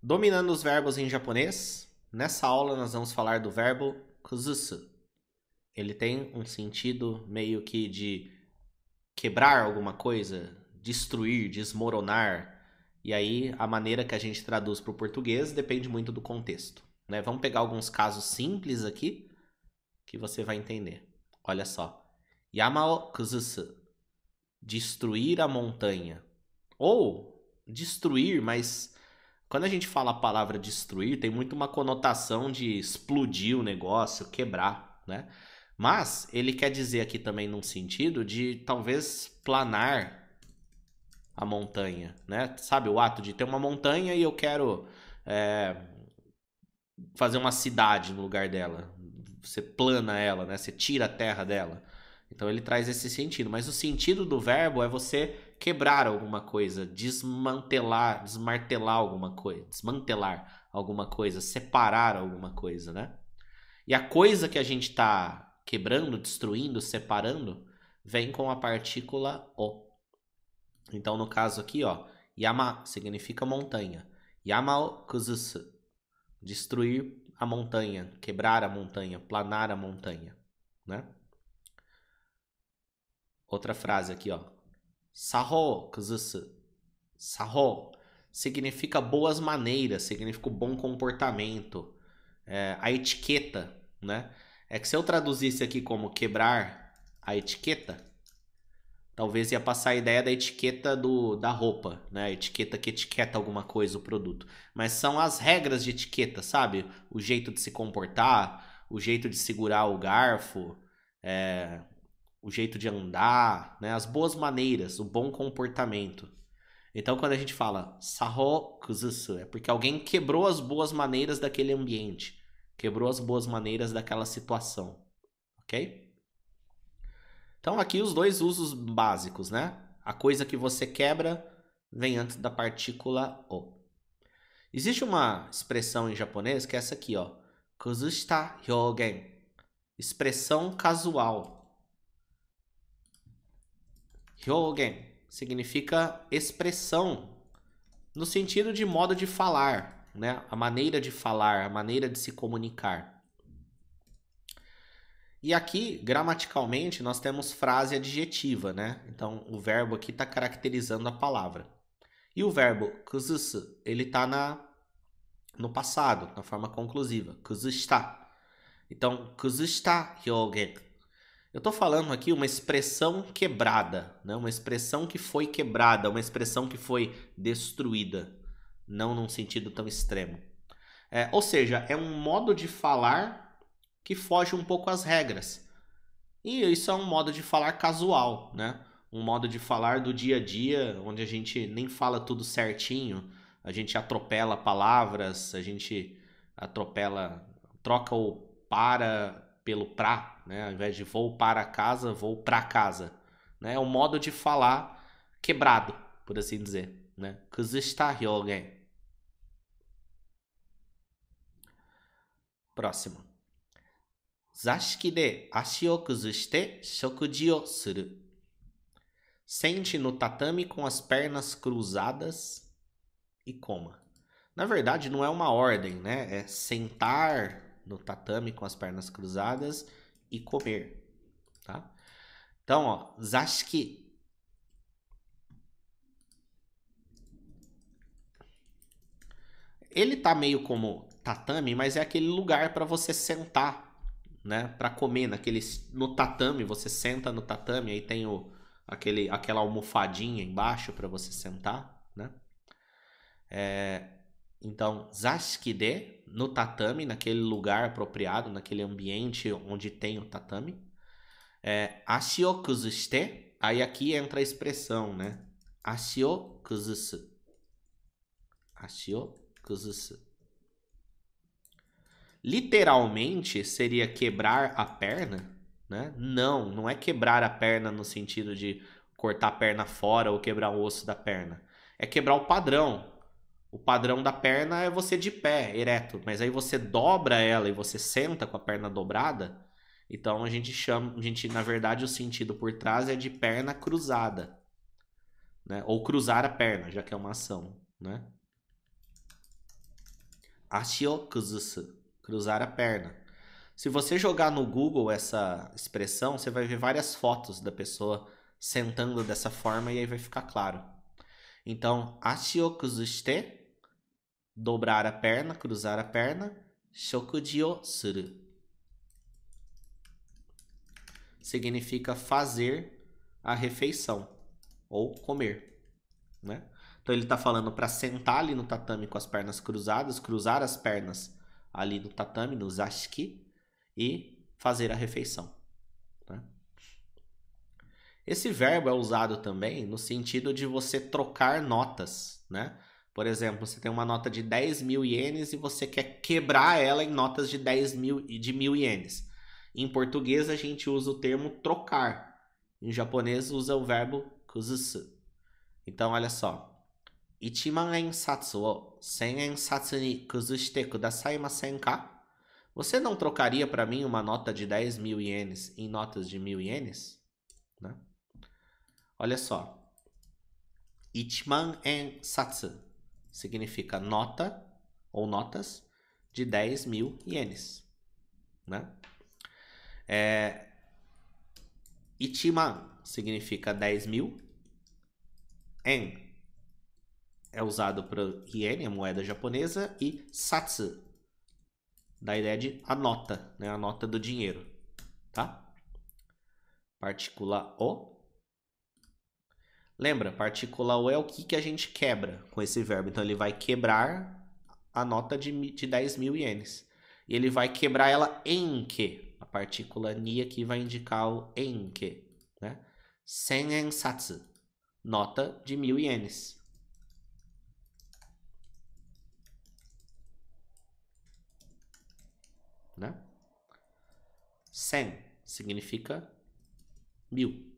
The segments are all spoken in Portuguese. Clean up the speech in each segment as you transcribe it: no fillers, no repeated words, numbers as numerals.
Dominando os verbos em japonês, nessa aula nós vamos falar do verbo kuzusu. Ele tem um sentido meio que de quebrar alguma coisa, destruir, desmoronar. E aí a maneira que a gente traduz para o português depende muito do contexto, né? Vamos pegar alguns casos simples aqui que você vai entender. Olha só. Yamao kuzusu. Destruir a montanha. Ou destruir, mas quando a gente fala a palavra destruir, tem muito uma conotação de explodir o negócio, quebrar, né? Mas ele quer dizer aqui também num sentido de talvez planar a montanha, né? Sabe o ato de ter uma montanha e eu quero fazer uma cidade no lugar dela. Você plana ela, né? Você tira a terra dela. Então ele traz esse sentido. Mas o sentido do verbo é você quebrar alguma coisa, desmantelar, desmartelar alguma coisa, desmantelar alguma coisa, separar alguma coisa, né? E a coisa que a gente está quebrando, destruindo, separando, vem com a partícula o. Então no caso aqui, ó, yama significa montanha. Yamao kuzusu, destruir a montanha, quebrar a montanha, planar a montanha, né? Outra frase aqui, ó. Saho kuzusu. Saho significa boas maneiras, significa o bom comportamento, a etiqueta, né? É que se eu traduzisse aqui como quebrar a etiqueta, talvez ia passar a ideia da etiqueta da roupa, né? A etiqueta que etiqueta alguma coisa, o produto. Mas são as regras de etiqueta, sabe? O jeito de se comportar, o jeito de segurar o garfo, o jeito de andar, né? As boas maneiras, o bom comportamento. Então, quando a gente fala saho kuzusu, é porque alguém quebrou as boas maneiras daquele ambiente, quebrou as boas maneiras daquela situação, ok? Então, aqui os dois usos básicos, né? A coisa que você quebra vem antes da partícula o. Existe uma expressão em japonês que é essa aqui, ó. Kuzushita hyogen. Expressão casual. Hyogen significa expressão no sentido de modo de falar, né? A maneira de falar, a maneira de se comunicar. E aqui, gramaticalmente, nós temos frase adjetiva, né? Então, o verbo aqui está caracterizando a palavra. E o verbo kuzusu, ele está no passado, na forma conclusiva. Kuzushita. Então, kuzushita hyogen. Eu estou falando aqui uma expressão quebrada, né? Uma expressão que foi quebrada, uma expressão que foi destruída. Não num sentido tão extremo. Ou seja, é um modo de falar que foge um pouco às regras. E isso é um modo de falar casual, né? Um modo de falar do dia a dia, onde a gente nem fala tudo certinho, a gente atropela palavras, a gente atropela, troca o para pelo pra, né? Ao invés de vou para casa, vou pra casa, né? É um modo de falar quebrado, por assim dizer, né? Kuzushita hyogen. Próximo. Zashiki de ashi o kuzushite shokuji o suru. Sente no tatame com as pernas cruzadas e coma. Na verdade, não é uma ordem, né? É sentar no tatame com as pernas cruzadas e comer, tá? Então, ó, zashiki. Ele tá meio como tatame, mas é aquele lugar para você sentar, né? Para comer no tatame, você senta no tatame, aí tem aquela almofadinha embaixo para você sentar, né? Então, zashiki de, no tatame, naquele lugar apropriado, naquele ambiente onde tem o tatame. Ashi o kuzushite, aí aqui entra a expressão, né? Ashi o kuzusu. Ashi o kuzusu. Literalmente seria quebrar a perna, né? Não, não é quebrar a perna no sentido de cortar a perna fora ou quebrar o osso da perna. É quebrar o padrão. O padrão da perna é você de pé, ereto, mas aí você dobra ela e você senta com a perna dobrada. Então a gente na verdade, o sentido por trás é de perna cruzada, né? Ou cruzar a perna, já que é uma ação, né? ashi o kuzusu, cruzar a perna. Se você jogar no Google essa expressão, você vai ver várias fotos da pessoa sentando dessa forma e aí vai ficar claro. Então, ashi o kuzushite, dobrar a perna, cruzar a perna. Shokuji o suru significa fazer a refeição ou comer, né? Então ele está falando para sentar ali no tatame com as pernas cruzadas, cruzar as pernas ali no tatame, no zashiki, e fazer a refeição, né? Esse verbo é usado também no sentido de você trocar notas, né? Por exemplo, você tem uma nota de 10.000 ienes e você quer quebrar ela em notas de 10.000 e de 1.000 ienes. Em português a gente usa o termo trocar. Em japonês usa o verbo kuzusu. Então, olha só. 1万円札を1000円札に崩してくださいませんか? Você não trocaria para mim uma nota de 10.000 ienes em notas de 1.000 ienes? Né? Olha só. 1万円札significa nota ou notas de 10.000 ienes. Né? 1万 significa 10.000. En é usado para iene, a moeda japonesa, e satsu, da ideia de a nota, né? A nota do dinheiro, tá? Partícula o. Lembra, partícula o é o que a gente quebra com esse verbo. Então ele vai quebrar a nota de 10.000 ienes. E ele vai quebrar ela em que? A partícula ni aqui vai indicar o em que, né? 1000 yen satsu, nota de 1.000 ienes. Né? 100 significa 1.000.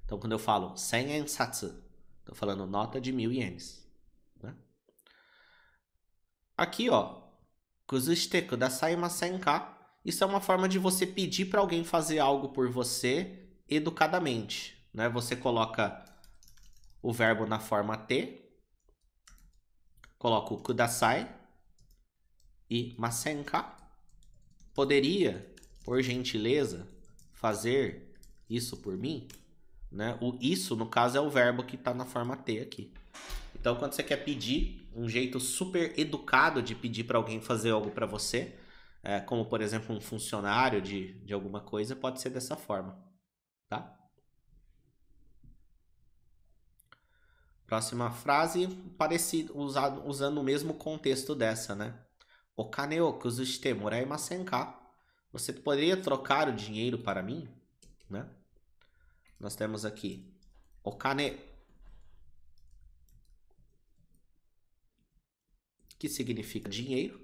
Então, quando eu falo 1000 yen satsu, estou falando nota de 1.000 ienes. Né? Aqui, ó, kuzushite kudasai masen ka. Isso é uma forma de você pedir para alguém fazer algo por você educadamente. Né? Você coloca o verbo na forma T, coloca o kudasai e masen ka. Poderia, por gentileza, fazer isso por mim? Né? O isso, no caso, é o verbo que está na forma T aqui. Então, quando você quer pedir, um jeito super educado de pedir para alguém fazer algo para você, como, por exemplo, um funcionário de alguma coisa, pode ser dessa forma. Tá? Próxima frase, parecido, usando o mesmo contexto dessa, né? Okane o kuzushite moraimasen ka? Você poderia trocar o dinheiro para mim? Né? Nós temos aqui okane, que significa dinheiro.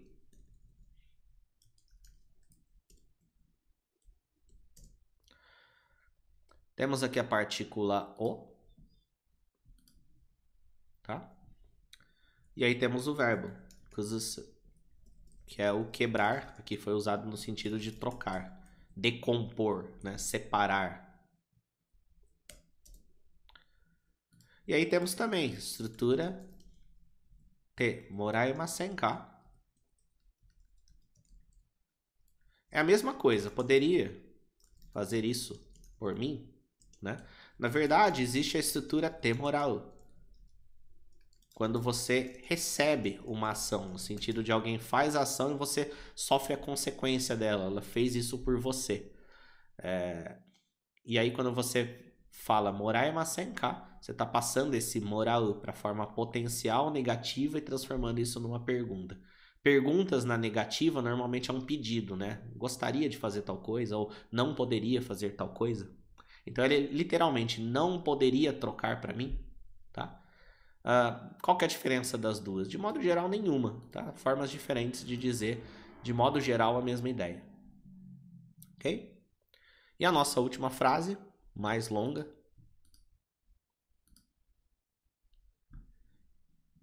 Temos aqui a partícula o, tá? E aí temos o verbo kuzusu, que é o quebrar, aqui foi usado no sentido de trocar, decompor, né? Separar. E aí temos também estrutura te moraimasen ka. É a mesma coisa, poderia fazer isso por mim, né? Na verdade, existe a estrutura te moral. Quando você recebe uma ação, no sentido de alguém faz a ação e você sofre a consequência dela. Ela fez isso por você. E aí quando você fala moraimasen ka, você está passando esse moral para a forma potencial negativa e transformando isso numa pergunta. Perguntas na negativa normalmente é um pedido, né? Gostaria de fazer tal coisa ou não poderia fazer tal coisa. Então ele literalmente não poderia trocar para mim, tá? Qual que é a diferença das duas? De modo geral, nenhuma, tá? Formas diferentes de dizer, de modo geral, a mesma ideia. Ok? E a nossa última frase, mais longa.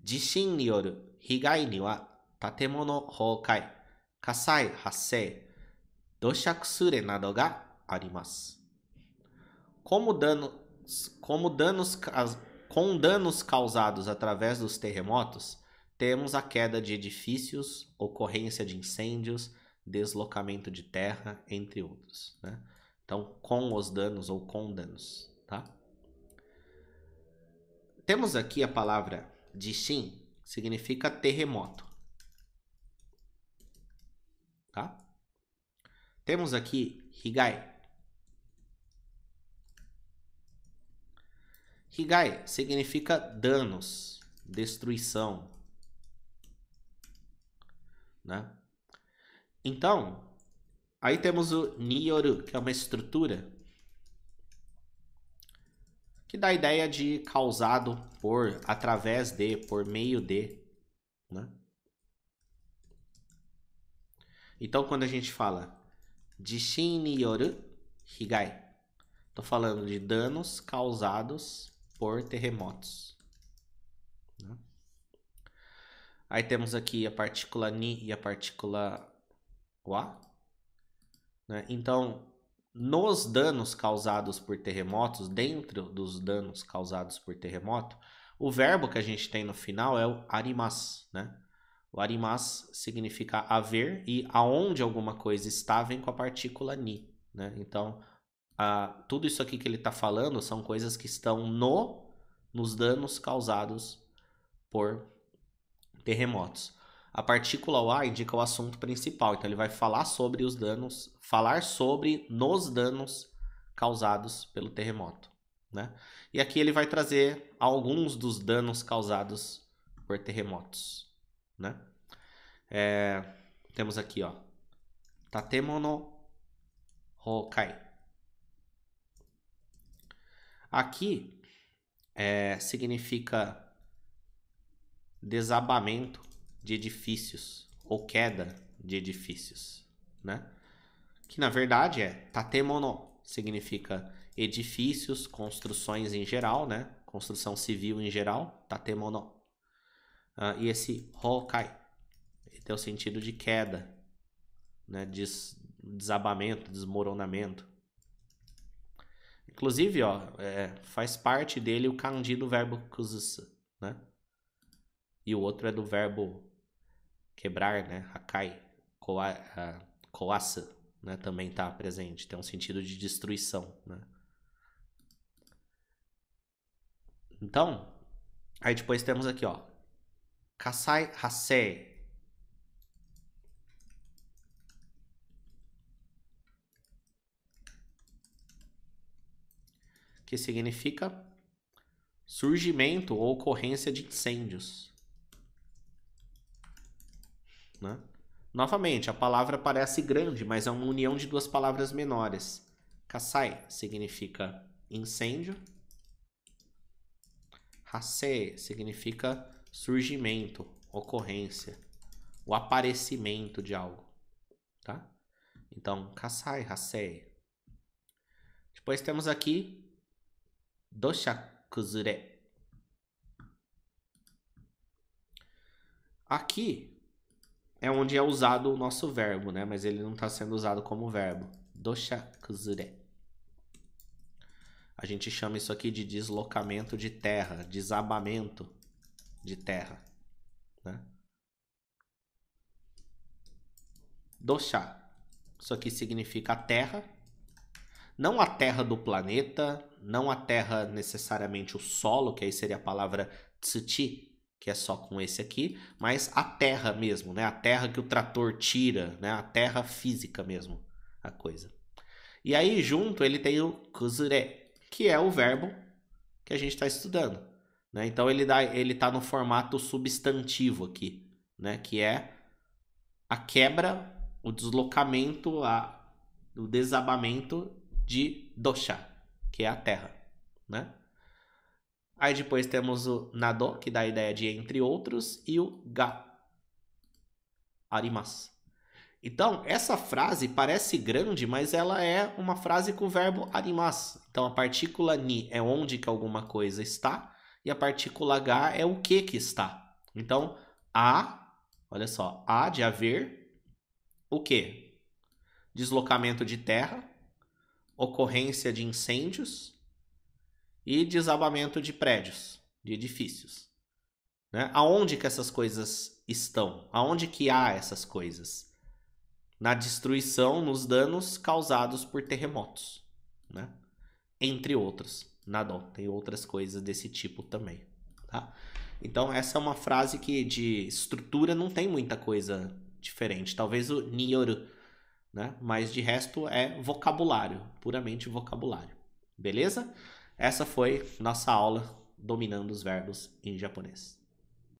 Jishin ni yoru higai ni wa tatemono houkai, kasai hassei, doshakusure nado ga arimasu. Com danos causados através dos terremotos, temos a queda de edifícios, ocorrência de incêndios, deslocamento de terra, entre outros, né? Então, com os danos ou com danos, tá? Temos aqui a palavra Jishin, significa terremoto, tá? Temos aqui Higai. Higai significa danos, destruição, né? Então, aí temos o Niyoru, que é uma estrutura que dá a ideia de causado por, através de, por meio de, né? Então, quando a gente fala Jishin Niyoru Higai, tô falando de danos causados por terremotos, né? Aí temos aqui a partícula Ni e a partícula Wa, né? Então, nos danos causados por terremotos, dentro dos danos causados por terremoto, o verbo que a gente tem no final é o arimasu, né? O arimasu significa haver e aonde alguma coisa está vem com a partícula ni, né? Então, tudo isso aqui que ele está falando são coisas que estão nos danos causados por terremotos. A partícula wa indica o assunto principal, então ele vai falar sobre os danos, falar sobre nos danos causados pelo terremoto, né? E aqui ele vai trazer alguns dos danos causados por terremotos, né? Temos aqui, ó, Tatemono Hokai. Aqui significa desabamento de edifícios ou queda de edifícios, né? Que na verdade é tatemono, significa edifícios, construções em geral, né? Construção civil em geral, tatemono. E esse hokai tem o sentido de queda, né? Desabamento, desmoronamento. Inclusive, ó, faz parte dele o kanji do verbo kuzusu, né? E o outro é do verbo quebrar, né? Hakai, koasa, né? Também está presente. Tem um sentido de destruição, né? Então, aí depois temos aqui, ó, kasai hasei, que significa surgimento ou ocorrência de incêndios, né? Novamente, a palavra parece grande, mas é uma união de duas palavras menores. Kasai significa incêndio. Hasei significa surgimento, ocorrência, o aparecimento de algo, tá? Então, kasai, hasei. Depois temos aqui dosha kuzure. Aqui é onde é usado o nosso verbo, né? Mas ele não está sendo usado como verbo. Dosha kuzure. A gente chama isso aqui de deslocamento de terra, desabamento de terra, né? Dosha. Isso aqui significa a terra. Não a terra do planeta, não a terra necessariamente o solo, que aí seria a palavra tsuchi, que é só com esse aqui, mas a terra mesmo, né? A terra que o trator tira, né? A terra física mesmo, a coisa. E aí junto ele tem o kuzure, que é o verbo que a gente está estudando, né? Então ele tá no formato substantivo aqui, né? Que é a quebra, o deslocamento, o desabamento de dosha, que é a terra, né? Aí depois temos o nado, que dá a ideia de entre outros, e o ga, arimasu. Então, essa frase parece grande, mas ela é uma frase com o verbo arimasu. Então, a partícula ni é onde que alguma coisa está, e a partícula ga é o que está. Então, olha só, de haver o que? Deslocamento de terra, ocorrência de incêndios e desabamento de prédios, de edifícios. Né? Aonde que essas coisas estão? Aonde que há essas coisas? Na destruição, nos danos causados por terremotos, né? Entre outros. Nada, tem outras coisas desse tipo também, tá? Então essa é uma frase que de estrutura não tem muita coisa diferente. Talvez o Nioru, né? Mas de resto é vocabulário, puramente vocabulário. Beleza? Essa foi nossa aula dominando os verbos em japonês.